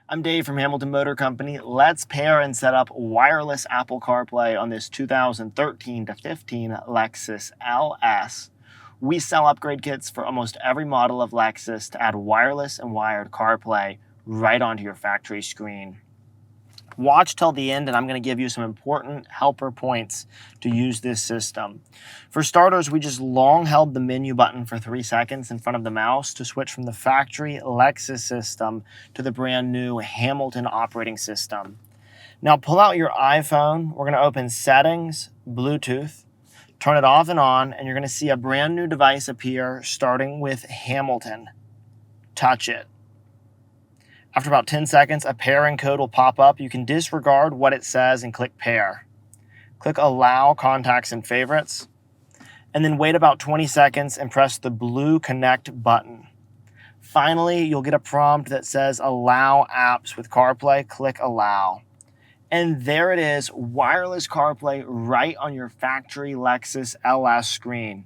I'm Dave from Hamilton Motor Company. Let's pair and set up wireless Apple CarPlay on this 2013 to 15 Lexus LS. We sell upgrade kits for almost every model of Lexus to add wireless and wired CarPlay right onto your factory screen. Watch till the end, and I'm going to give you some important helper points to use this system. For starters, we just long held the menu button for 3 seconds in front of the mouse to switch from the factory Lexus system to the brand new Hamilton operating system. Now pull out your iPhone. We're going to open Settings, Bluetooth, turn it off and on, and you're going to see a brand new device appear starting with Hamilton. Touch it. After about 10 seconds, a pairing code will pop up. You can disregard what it says and click pair. Click allow contacts and favorites, and then wait about 20 seconds and press the blue connect button. Finally, you'll get a prompt that says allow apps with CarPlay. Click allow. And there it is, wireless CarPlay right on your factory Lexus LS screen.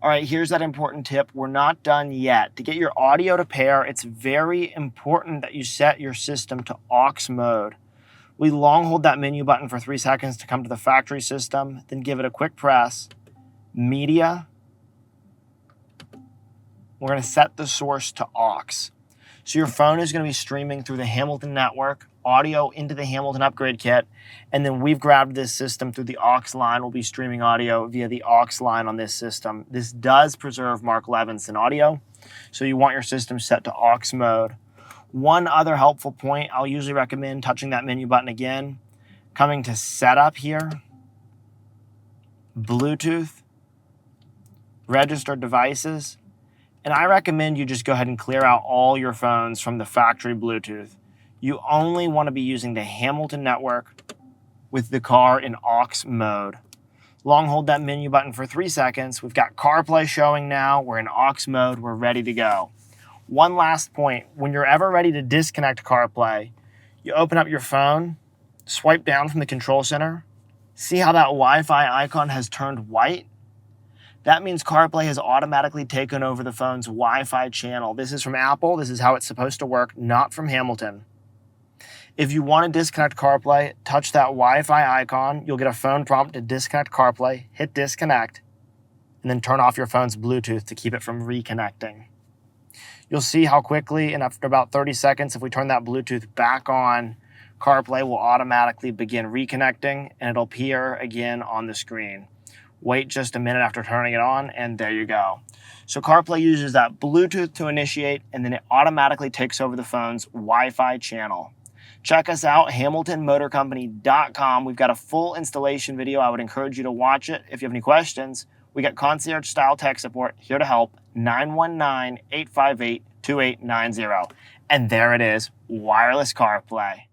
All right, here's that important tip. We're not done yet. To get your audio to pair, it's very important that you set your system to aux mode. We long hold that menu button for 3 seconds to come to the factory system, then give it a quick press. Media. We're going to set the source to aux. So your phone is going to be streaming through the Hamilton network, audio into the Hamilton upgrade kit, and then we've grabbed this system through the aux line. We'll be streaming audio via the aux line on this system. This does preserve Mark Levinson audio, so you want your system set to aux mode. One other helpful point, I'll usually recommend touching that menu button again, coming to setup here, Bluetooth, registered devices, and I recommend you just go ahead and clear out all your phones from the factory Bluetooth. You only want to be using the Hamilton network with the car in aux mode. Long hold that menu button for 3 seconds. We've got CarPlay showing now. We're in aux mode. We're ready to go. One last point. When you're ever ready to disconnect CarPlay, you open up your phone, swipe down from the control center. See how that Wi-Fi icon has turned white? That means CarPlay has automatically taken over the phone's Wi-Fi channel. This is from Apple. This is how it's supposed to work, not from Hamilton. If you want to disconnect CarPlay, touch that Wi-Fi icon. You'll get a phone prompt to disconnect CarPlay, hit disconnect, and then turn off your phone's Bluetooth to keep it from reconnecting. You'll see how quickly, and after about 30 seconds, if we turn that Bluetooth back on, CarPlay will automatically begin reconnecting, and it'll appear again on the screen. Wait just a minute after turning it on, and there you go. So CarPlay uses that Bluetooth to initiate, and then it automatically takes over the phone's Wi-Fi channel. Check us out, HamiltonMotorCompany.com. We've got a full installation video. I would encourage you to watch it. If you have any questions, we got concierge-style tech support here to help, 919-858-2890. And there it is, wireless CarPlay.